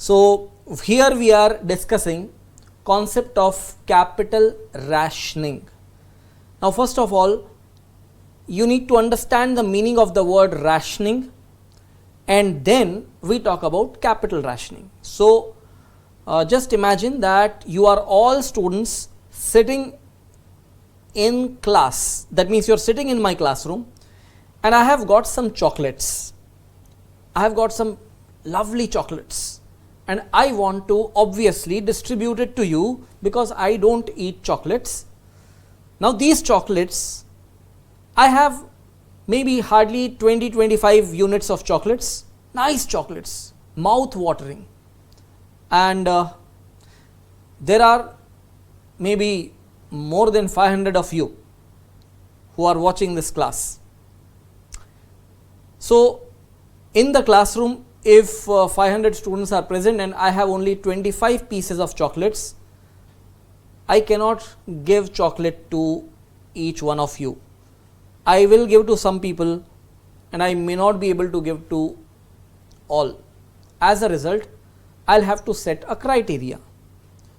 So here we are discussing concept of capital rationing. Now first of all, you need to understand the meaning of the word rationing, and then we talk about capital rationing. So just imagine that you are all students sitting in class. That means you are sitting in my classroom, and I have got some chocolates. I have got some lovely chocolates, and I want to obviously distribute it to you because I don't eat chocolates. Now these chocolates, I have maybe hardly 20-25 units of chocolates, nice chocolates, mouth watering, and there are maybe more than 500 of you who are watching this class. So in the classroom, if 500 students are present and I have only 25 pieces of chocolates, I cannot give chocolate to each one of you. I will give to some people and I may not be able to give to all. As a result, I'll have to set a criteria.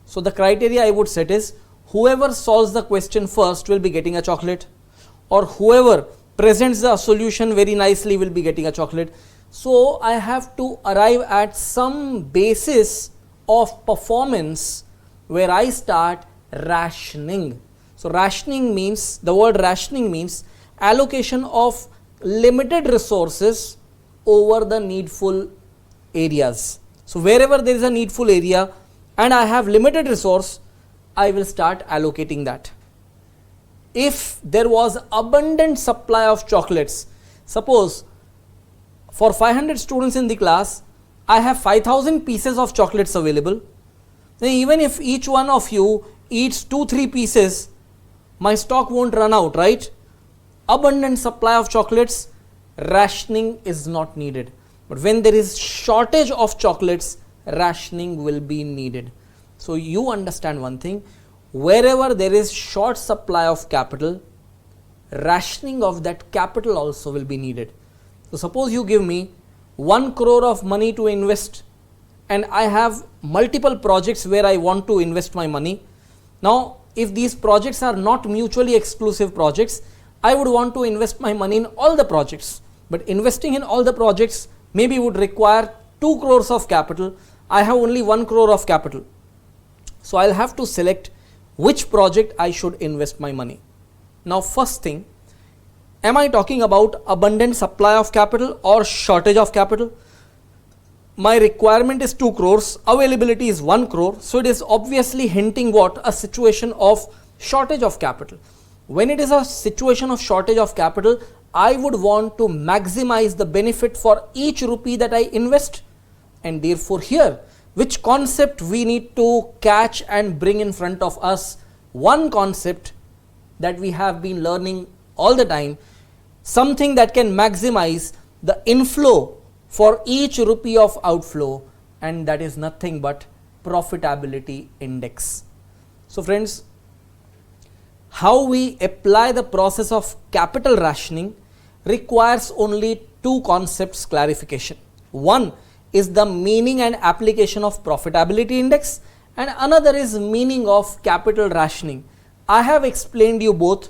So the criteria I would set is whoever solves the question first will be getting a chocolate, or whoever presents the solution very nicely will be getting a chocolate. So I have to arrive at some basis of performance where I start rationing. So rationing means, the word rationing means allocation of limited resources over the needful areas. So wherever there is a needful area and I have limited resource, I will start allocating that. If there was abundant supply of chocolates, suppose for 500 students in the class, I have 5000 pieces of chocolates available, then even if each one of you eats 2-3 pieces, my stock won't run out, right? Abundant supply of chocolates, rationing is not needed. But when there is shortage of chocolates, rationing will be needed. So you understand one thing, wherever there is short supply of capital, rationing of that capital also will be needed. So suppose you give me 1 crore of money to invest, and I have multiple projects where I want to invest my money. Now if these projects are not mutually exclusive projects, I would want to invest my money in all the projects, but investing in all the projects maybe would require 2 crores of capital. I have only 1 crore of capital. So I'll have to select which project I should invest my money. Now first thing, am I talking about abundant supply of capital or shortage of capital? My requirement is 2 crores, availability is 1 crore, so it is obviously hinting what? A situation of shortage of capital. When it is a situation of shortage of capital, I would want to maximize the benefit for each rupee that I invest, and therefore here, which concept we need to catch and bring in front of us? One concept that we have been learning all the time, something that can maximize the inflow for each rupee of outflow, and that is nothing but profitability index. So friends, how we apply the process of capital rationing requires only 2 concepts clarification. One is the meaning and application of profitability index, and another is meaning of capital rationing. I have explained you both.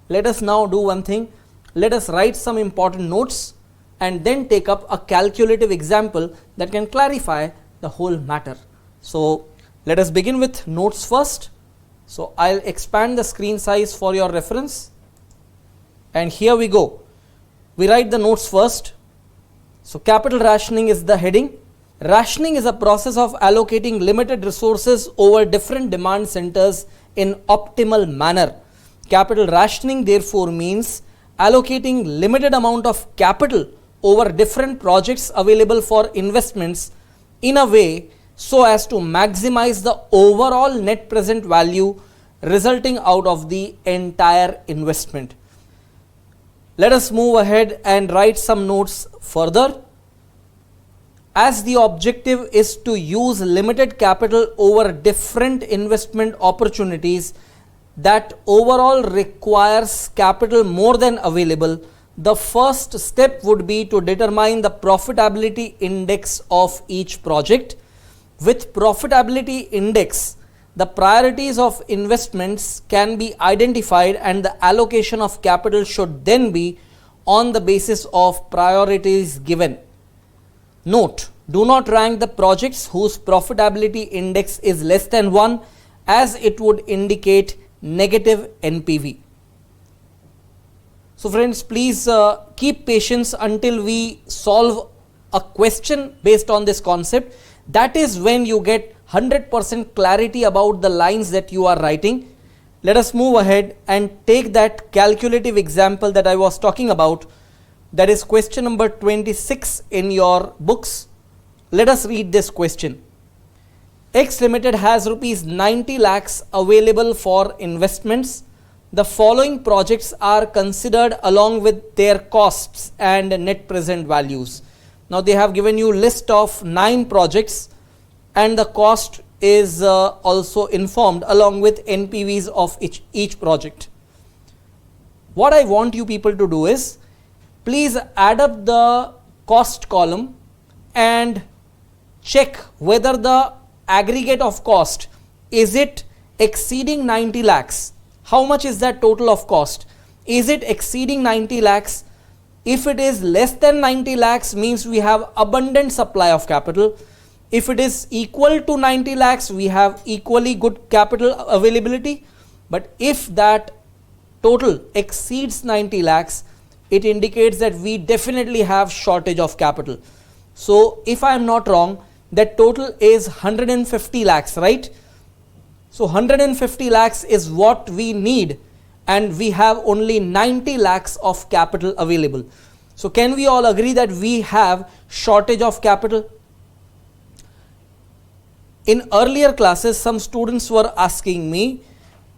Let us now do one thing. Let us write some important notes and then take up a calculative example that can clarify the whole matter. So let us begin with notes first. So I'll expand the screen size for your reference, and here we go. We write the notes first. So capital rationing is the heading. Rationing is a process of allocating limited resources over different demand centers in optimal manner. Capital rationing therefore means allocating limited amount of capital over different projects available for investments in a way so as to maximize the overall net present value resulting out of the entire investment. Let us move ahead and write some notes further. As the objective is to use limited capital over different investment opportunities that overall requires capital more than available, the first step would be to determine the profitability index of each project. With profitability index, the priorities of investments can be identified and the allocation of capital should then be on the basis of priorities given. Note, do not rank the projects whose profitability index is less than 1, as it would indicate negative NPV. So friends, please keep patience until we solve a question based on this concept. That is when you get 100% clarity about the lines that you are writing. Let us move ahead and take that calculative example that I was talking about. That is question number 26 in your books. Let us read this question. X Limited has rupees 90 lakhs available for investments. The following projects are considered along with their costs and net present values. Now they have given you list of 9 projects and the cost is also informed along with NPVs of each project. What I want you people to do is, please add up the cost column and check whether the aggregate of cost, is it exceeding 90 lakhs? How much is that total of cost? Is it exceeding 90 lakhs? If it is less than 90 lakhs, means we have abundant supply of capital. If it is equal to 90 lakhs, we have equally good capital availability. But if that total exceeds 90 lakhs, it indicates that we definitely have shortage of capital. So if I am not wrong, that total is 150 lakhs, right? So 150 lakhs is what we need and we have only 90 lakhs of capital available. So can we all agree that we have shortage of capital? In earlier classes, some students were asking me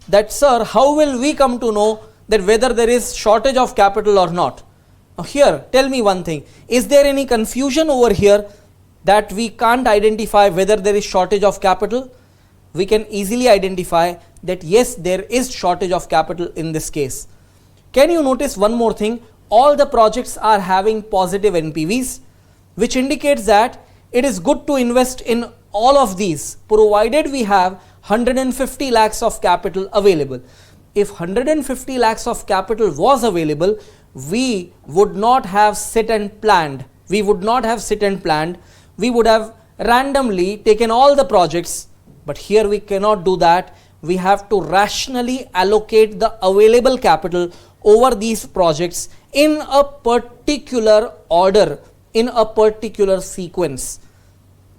that, sir, how will we come to know that whether there is shortage of capital or not? Now here, tell me one thing, is there any confusion over here that we can't identify whether there is shortage of capital? We can easily identify that yes, there is shortage of capital in this case. Can you notice one more thing? All the projects are having positive NPVs, which indicates that it is good to invest in all of these, provided we have 150 lakhs of capital available. If 150 lakhs of capital was available, we would not have sit and planned. We would have randomly taken all the projects, but here we cannot do that. We have to rationally allocate the available capital over these projects in a particular order, in a particular sequence.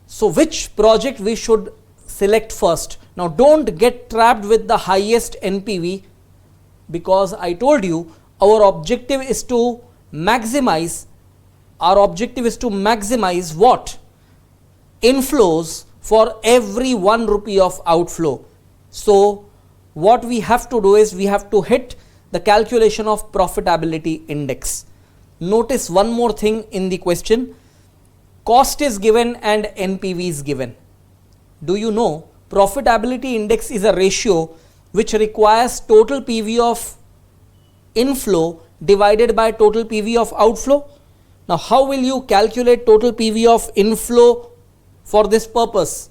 So which project we should select first? Now don't get trapped with the highest NPV, because I told you our objective is to maximize what? Inflows for every 1 rupee of outflow. So what we have to do is we have to hit the calculation of profitability index. Notice one more thing in the question. Cost is given and NPV is given. Do you know profitability index is a ratio which requires total PV of inflow divided by total PV of outflow? Now how will you calculate total PV of inflow for this purpose?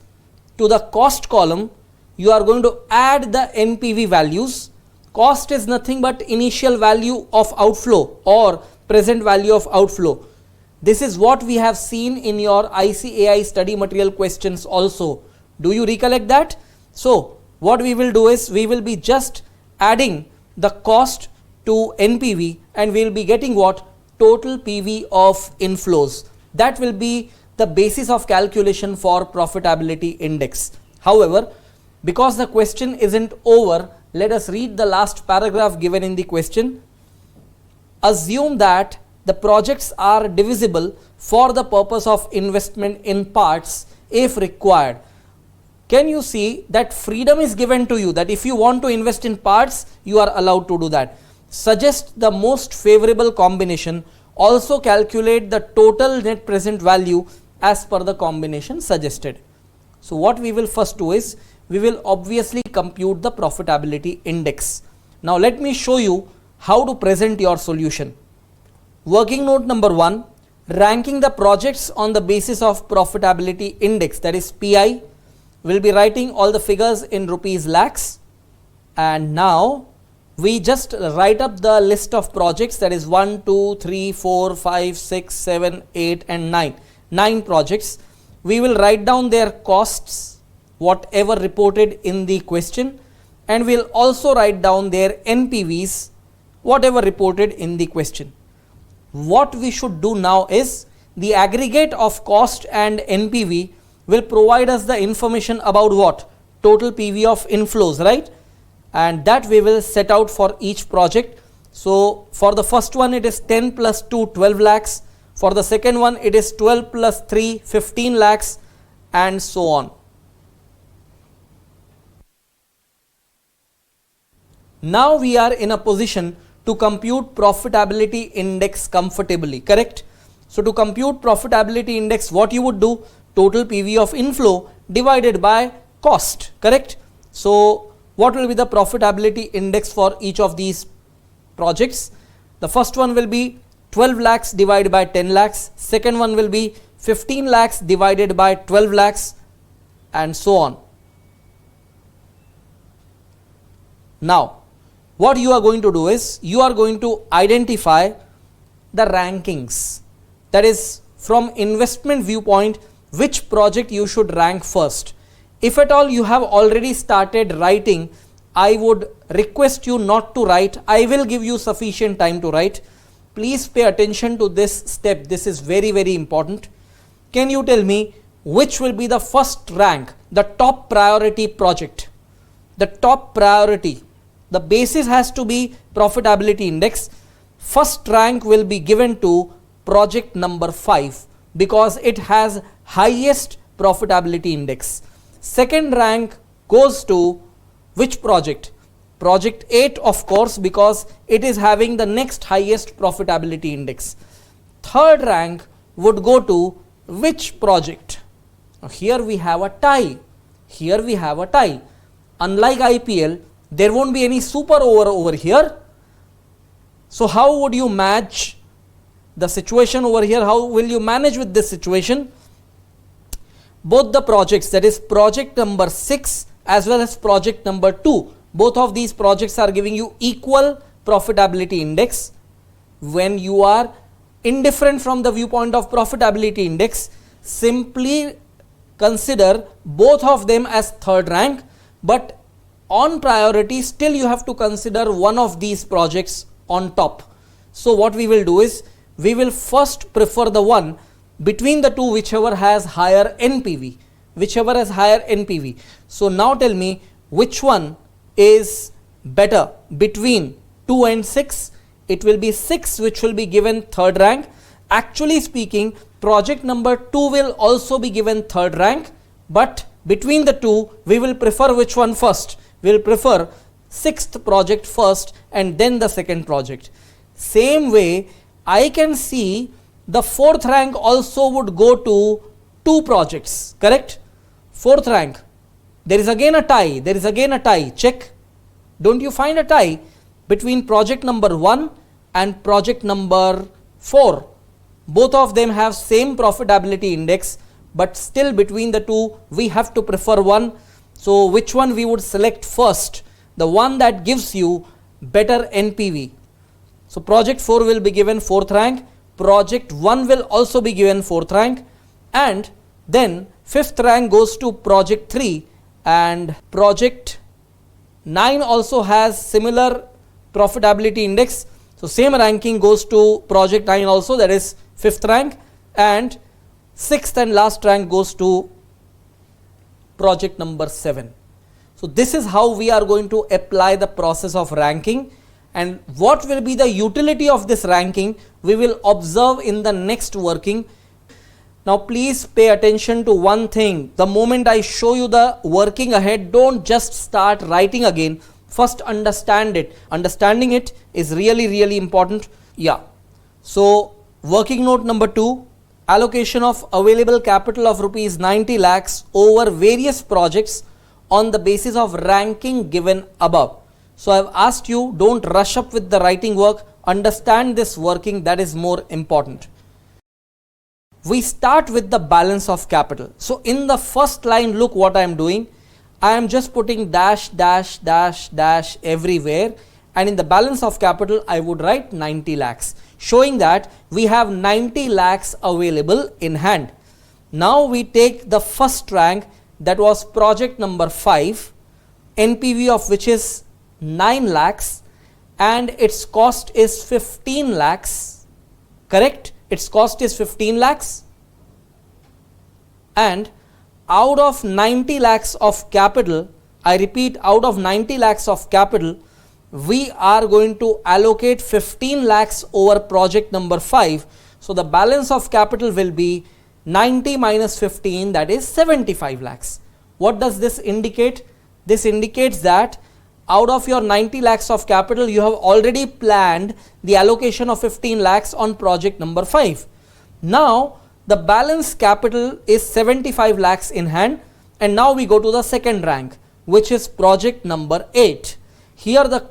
To the cost column, you are going to add the NPV values. Cost is nothing but initial value of outflow or present value of outflow. This is what we have seen in your ICAI study material questions also. Do you recollect that? So what we will do is we will be just adding the cost to NPV and we will be getting what? Total PV of inflows. That will be the basis of calculation for profitability index. However, because the question isn't over, let us read the last paragraph given in the question. Assume that the projects are divisible for the purpose of investment in parts if required. Can you see that freedom is given to you, that if you want to invest in parts, you are allowed to do that. Suggest the most favorable combination. Also calculate the total net present value as per the combination suggested. So what we will first do is we will obviously compute the profitability index. Now let me show you how to present your solution. Working note number 1, ranking the projects on the basis of profitability index, that is PI. We'll be writing all the figures in rupees lakhs, and now we just write up the list of projects, that is 1, 2, 3, 4, 5, 6, 7, 8 and 9. 9 projects. We will write down their costs, whatever reported in the question, and we'll also write down their NPVs, whatever reported in the question. What we should do now is the aggregate of cost and NPV will provide us the information about what? Total PV of inflows, right? And that we will set out for each project. So for the first one it is 10 plus 2, 12 lakhs. For the second one it is 12 plus 3, 15 lakhs and so on. Now we are in a position to compute profitability index comfortably, correct? So to compute profitability index, what you would do? Total PV of inflow divided by cost, correct? So what will be the profitability index for each of these projects? The first one will be 12 lakhs divided by 10 lakhs, second one will be 15 lakhs divided by 12 lakhs and so on. Now what you are going to do is you are going to identify the rankings, that is from investment viewpoint which project you should rank first. If at all you have already started writing, I would request you not to write. I will give you sufficient time to write. Please pay attention to this step. This is very, very important. Can you tell me which will be the first rank, the top priority project? The top priority, the basis has to be profitability index. First rank will be given to project number 5 because it has highest profitability index. Second rank goes to which project? Project 8, of course, because it is having the next highest profitability index. Third rank would go to which project? Now here we have a tie. Here we have a tie. Unlike IPL, there won't be any super over here. So how would you match the situation over here? How will you manage with this situation? Both the projects, that is project number 6 as well as project number 2, both of these projects are giving you equal profitability index. When you are indifferent from the viewpoint of profitability index, simply consider both of them as third rank, but on priority still you have to consider one of these projects on top. So what we will do is we will first prefer the one between the two, whichever has higher NPV, whichever has higher NPV. So now tell me which one is better between 2 and 6. It will be 6 which will be given third rank. Actually speaking, project number 2 will also be given third rank, but between the two we will prefer which one first? We will prefer 6th project first and then the second project. Same way I can see the 4th rank also would go to 2 projects, correct? 4th rank, there is again a tie, check. Don't you find a tie between project number 1 and project number 4? Both of them have same profitability index, but still between the two we have to prefer one. So which one we would select first? The one that gives you better NPV. So project 4 will be given 4th rank, project 1 will also be given 4th rank, and then 5th rank goes to project 3, and project 9 also has similar profitability index. So same ranking goes to project 9 also, that is 5th rank, and 6th and last rank goes to project number 7. So this is how we are going to apply the process of ranking, and what will be the utility of this ranking we will observe in the next working. Now please pay attention to one thing. The moment I show you the working ahead, don't just start writing again. First understand it. Understanding it is really important. Yeah. So working note number 2, allocation of available capital of rupees 90 lakhs over various projects on the basis of ranking given above. So I have asked you, don't rush up with the writing work. Understand this working, that is more important. we start with the balance of capital. So in the first line, look what I am doing. I am just putting dash, dash, dash, dash everywhere, and in the balance of capital I would write 90 lakhs, showing that we have 90 lakhs available in hand. Now we take the first rank, that was project number 5, NPV of which is 9 lakhs and its cost is 15 lakhs, correct? Its cost is 15 lakhs, and out of 90 lakhs of capital, I repeat, out of 90 lakhs of capital, we are going to allocate 15 lakhs over project number 5. So the balance of capital will be 90 minus 15, that is 75 lakhs. What does this indicate? This indicates that out of your 90 lakhs of capital, you have already planned the allocation of 15 lakhs on project number 5. Now the balance capital is 75 lakhs in hand, and now we go to the second rank, which is project number 8. Here the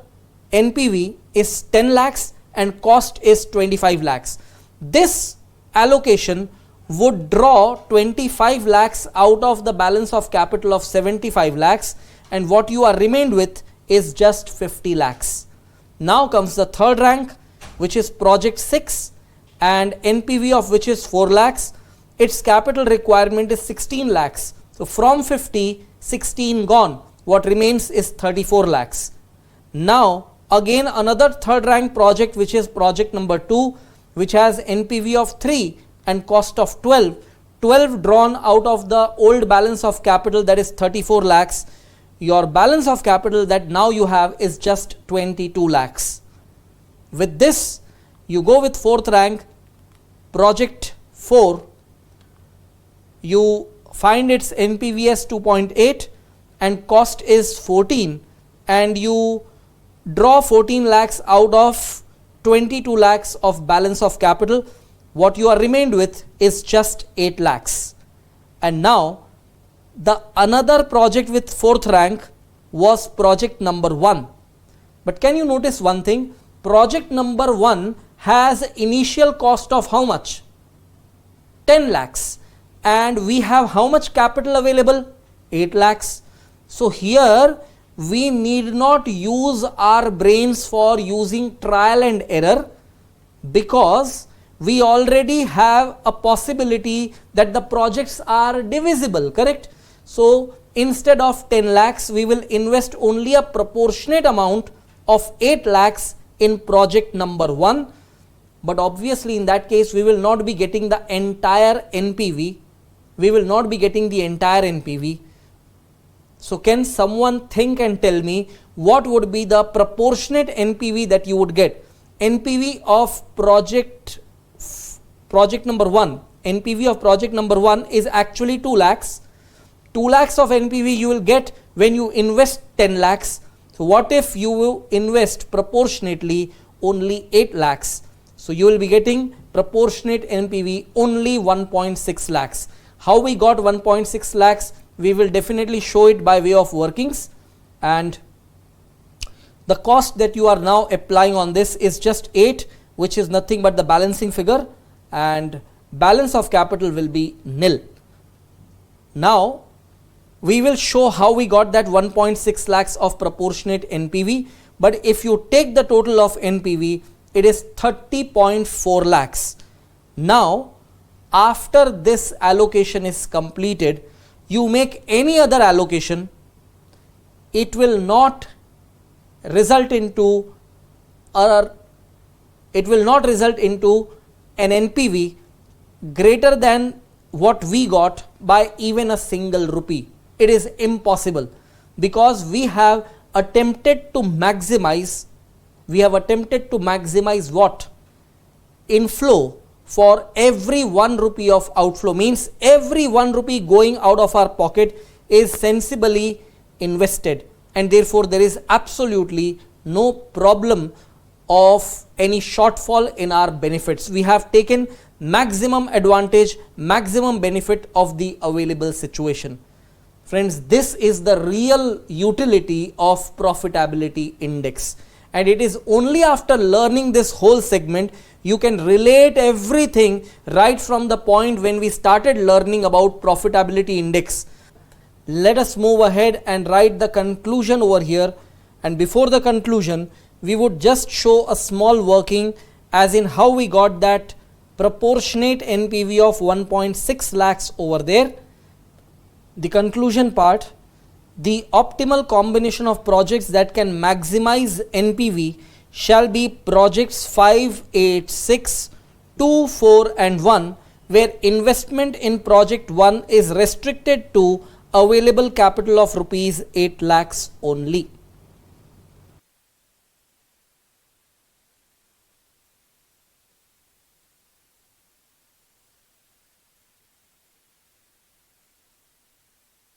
NPV is 10 lakhs and cost is 25 lakhs. This allocation would draw 25 lakhs out of the balance of capital of 75 lakhs, and what you are remained with is just 50 lakhs. Now comes the third rank, which is project 6, and NPV of which is 4 lakhs. Its capital requirement is 16 lakhs. So from 50, 16 gone. What remains is 34 lakhs. Now again another third rank project, which is project number 2, which has NPV of 3 and cost of 12. 12 drawn out of the old balance of capital, that is 34 lakhs. Your balance of capital that now you have is just 22 lakhs. With this, you go with fourth rank, project 4. You find its NPV as 2.8 and cost is 14, and you draw 14 lakhs out of 22 lakhs of balance of capital. What you are remained with is just 8 lakhs. And now the another project with fourth rank was project number 1. But can you notice one thing? Project number 1 has initial cost of how much? 10 lakhs. And we have how much capital available? 8 lakhs. So here we need not use our brains for using trial and error, because we already have a possibility that the projects are divisible, correct? So instead of 10 lakhs, we will invest only a proportionate amount of 8 lakhs in project number 1. But obviously in that case, we will not be getting the entire NPV. We will not be getting the entire NPV. So can someone think and tell me what would be the proportionate NPV that you would get? NPV of project number 1. NPV of project number 1 is actually 2 lakhs. 2 lakhs of NPV you will get when you invest 10 lakhs. So what if you will invest proportionately only 8 lakhs? So you will be getting proportionate NPV only 1.6 lakhs. How we got 1.6 lakhs? We will definitely show it by way of workings, and the cost that you are now applying on this is just 8, which is nothing but the balancing figure, and balance of capital will be nil. Now we will show how we got that 1.6 lakhs of proportionate NPV, but if you take the total of NPV, it is 30.4 lakhs. Now after this allocation is completed, you make any other allocation, it will not result into an NPV greater than what we got by even a single rupee. It is impossible, because we have attempted to maximize what? Inflow for every 1 rupee of outflow. Means every 1 rupee going out of our pocket is sensibly invested, and therefore there is absolutely no problem of any shortfall in our benefits. We have taken maximum advantage, maximum benefit of the available situation. Friends, this is the real utility of profitability index, and it is only after learning this whole segment you can relate everything right from the point when we started learning about profitability index. Let us move ahead and write the conclusion over here, and before the conclusion we would just show a small working as in how we got that proportionate NPV of 1.6 lakhs over there. The conclusion part: the optimal combination of projects that can maximize NPV shall be projects 5, 8, 6, 2, 4 and 1, where investment in project 1 is restricted to available capital of rupees 8 lakhs only.